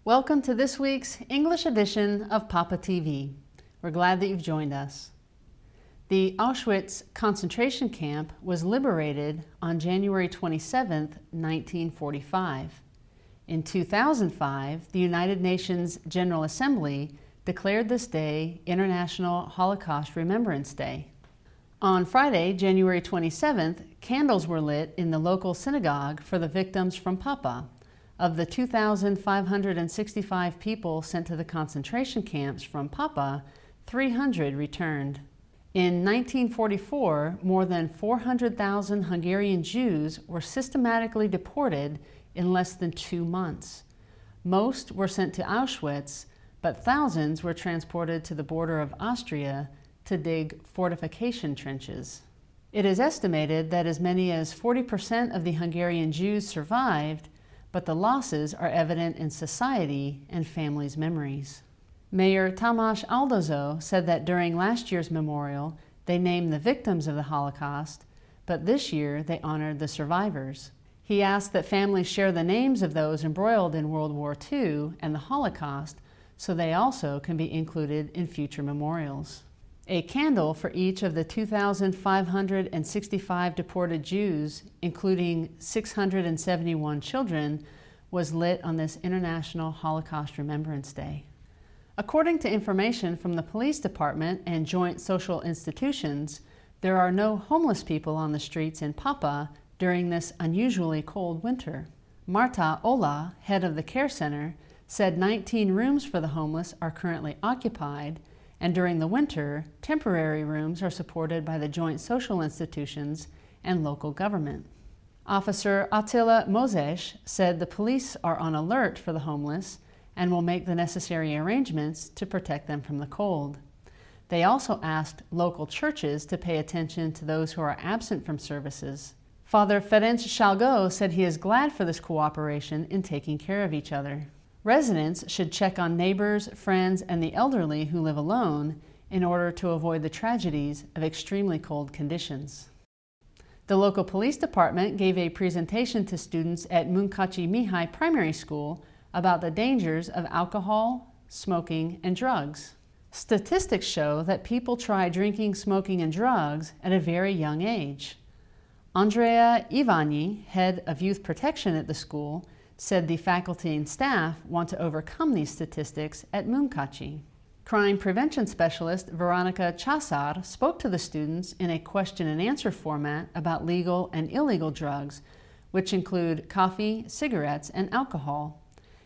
Welcome to this week's English edition of Papa TV. We're glad that you've joined us. The Auschwitz concentration camp was liberated on January 27, 1945. In 2005, the United Nations General Assembly declared this day International Holocaust Remembrance Day. On Friday, January 27th, candles were lit in the local synagogue for the victims from Papa. Of the 2,565 people sent to the concentration camps from Papa, 300 returned. In 1944, more than 400,000 Hungarian Jews were systematically deported in less than 2 months. Most were sent to Auschwitz, but thousands were transported to the border of Austria to dig fortification trenches. It is estimated that as many as 40% of the Hungarian Jews survived, but the losses are evident in society and families' memories. Mayor Tamás Áldozó said that during last year's memorial, they named the victims of the Holocaust, but this year they honored the survivors. He asked that families share the names of those embroiled in World War II and the Holocaust so they also can be included in future memorials. A candle for each of the 2,565 deported Jews, including 671 children, was lit on this International Holocaust Remembrance Day. According to information from the police department and joint social institutions, there are no homeless people on the streets in Papa during this unusually cold winter. Marta Ola, head of the care center, said 19 rooms for the homeless are currently occupied, and during the winter, temporary rooms are supported by the joint social institutions and local government. Officer Attila Mozes said the police are on alert for the homeless and will make the necessary arrangements to protect them from the cold. They also asked local churches to pay attention to those who are absent from services. Father Ferenc Shalgo said he is glad for this cooperation in taking care of each other. Residents should check on neighbors, friends, and the elderly who live alone in order to avoid the tragedies of extremely cold conditions. The local police department gave a presentation to students at Munkachi Mihai Primary School about the dangers of alcohol, smoking, and drugs. Statistics show that people try drinking, smoking, and drugs at a very young age. Andrea Ivani, head of youth protection at the school, said the faculty and staff want to overcome these statistics at Munkachi. Crime prevention specialist Veronica Chasar spoke to the students in a question and answer format about legal and illegal drugs, which include coffee, cigarettes, and alcohol.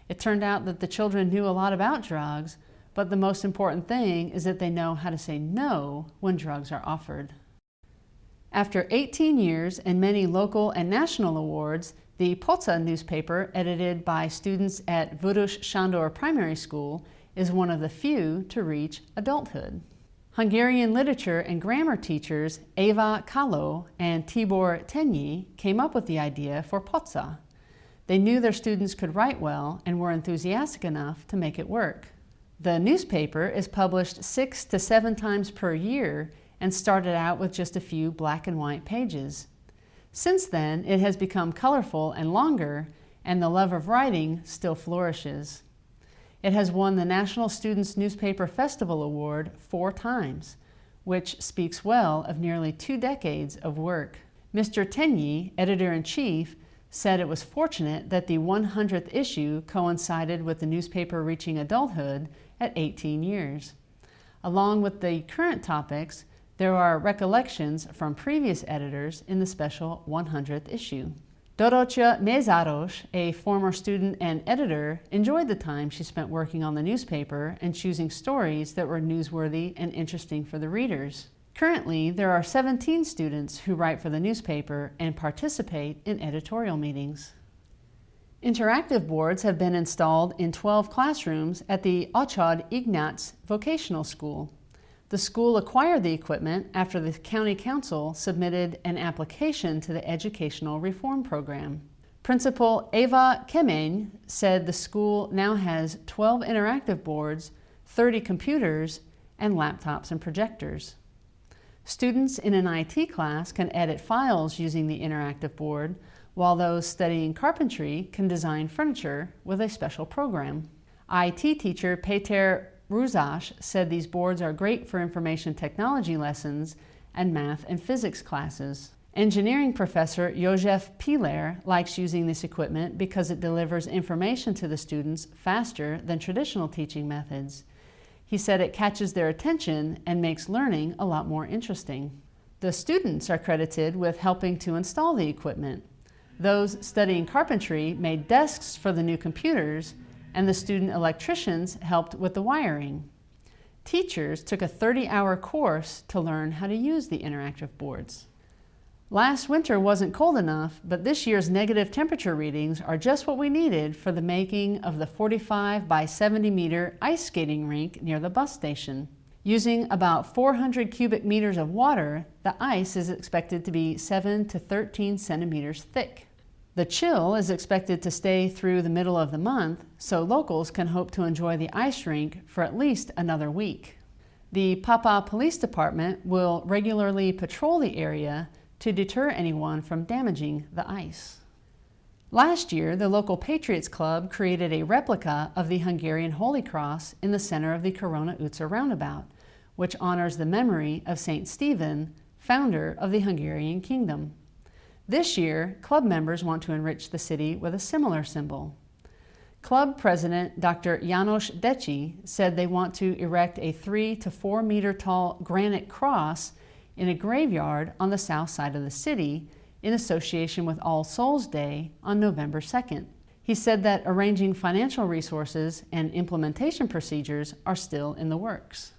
It turned out that the children knew a lot about drugs, but the most important thing is that they know how to say no when drugs are offered. After 18 years and many local and national awards, the Poca newspaper, edited by students at Vörös Sándor Primary School, is one of the few to reach adulthood. Hungarian literature and grammar teachers Eva Kalo and Tibor Tenyi came up with the idea for Poca. They knew their students could write well and were enthusiastic enough to make it work. The newspaper is published 6 to 7 times per year and started out with just a few black and white pages. Since then, it has become colorful and longer, and the love of writing still flourishes. It has won the National Students Newspaper Festival Award 4 times, which speaks well of nearly 2 decades of work. Mr. Tenyi, editor-in-chief, said it was fortunate that the 100th issue coincided with the newspaper reaching adulthood at 18 years. Along with the current topics, there are recollections from previous editors in the special 100th issue. Dorottya Mészáros, a former student and editor, enjoyed the time she spent working on the newspaper and choosing stories that were newsworthy and interesting for the readers. Currently, there are 17 students who write for the newspaper and participate in editorial meetings. Interactive boards have been installed in 12 classrooms at the Ochod Ignác Vocational School. The school acquired the equipment after the County Council submitted an application to the Educational Reform Program. Principal Eva Kemény said the school now has 12 interactive boards, 30 computers, and laptops and projectors. Students in an IT class can edit files using the interactive board, while those studying carpentry can design furniture with a special program. IT teacher Peter Ruzash said these boards are great for information technology lessons and math and physics classes. Engineering professor József Pilar likes using this equipment because it delivers information to the students faster than traditional teaching methods. He said it catches their attention and makes learning a lot more interesting. The students are credited with helping to install the equipment. Those studying carpentry made desks for the new computers, and the student electricians helped with the wiring. Teachers took a 30-hour course to learn how to use the interactive boards. Last winter wasn't cold enough, but this year's negative temperature readings are just what we needed for the making of the 45 by 70 meter ice skating rink near the bus station. Using about 400 cubic meters of water, the ice is expected to be 7 to 13 centimeters thick. The chill is expected to stay through the middle of the month, so locals can hope to enjoy the ice rink for at least another week. The Papa Police Department will regularly patrol the area to deter anyone from damaging the ice. Last year, the local Patriots Club created a replica of the Hungarian Holy Cross in the center of the Corona Utca roundabout, which honors the memory of Saint Stephen, founder of the Hungarian Kingdom. This year, club members want to enrich the city with a similar symbol. Club president Dr. János Decsi said they want to erect a 3 to 4 meter tall granite cross in a graveyard on the south side of the city in association with All Souls Day on November 2nd. He said that arranging financial resources and implementation procedures are still in the works.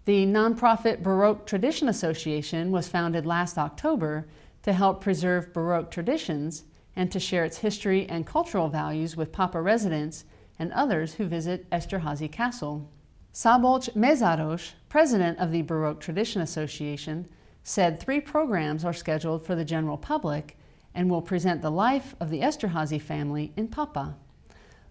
The nonprofit Baroque Tradition Association was founded last October to help preserve Baroque traditions and to share its history and cultural values with Papa residents and others who visit Esterházy Castle. Szabolcs Mészáros, president of the Baroque Tradition Association, said 3 programs are scheduled for the general public and will present the life of the Esterházy family in Papa.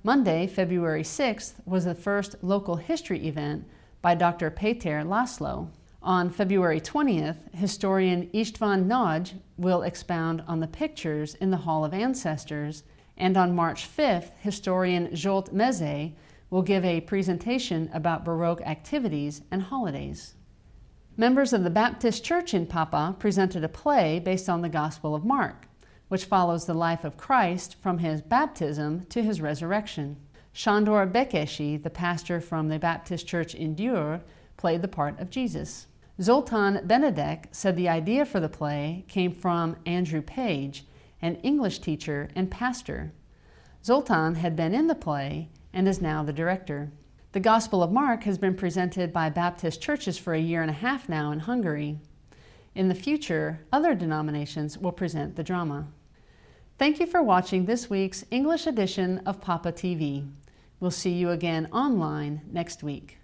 Monday, February 6th, was the first local history event by Dr. Péter László. On February 20th, historian István Nagy will expound on the pictures in the Hall of Ancestors, and on March 5th, historian Zsolt Mezé will give a presentation about Baroque activities and holidays. Members of the Baptist Church in Papa presented a play based on the Gospel of Mark, which follows the life of Christ from his baptism to his resurrection. Sándor Békési, the pastor from the Baptist Church in Győr, played the part of Jesus. Zoltán Benedek said the idea for the play came from Andrew Page, an English teacher and pastor. Zoltán had been in the play and is now the director. The Gospel of Mark has been presented by Baptist churches for a year and a half now in Hungary. In the future, other denominations will present the drama. Thank you for watching this week's English edition of Papa TV. We'll see you again online next week.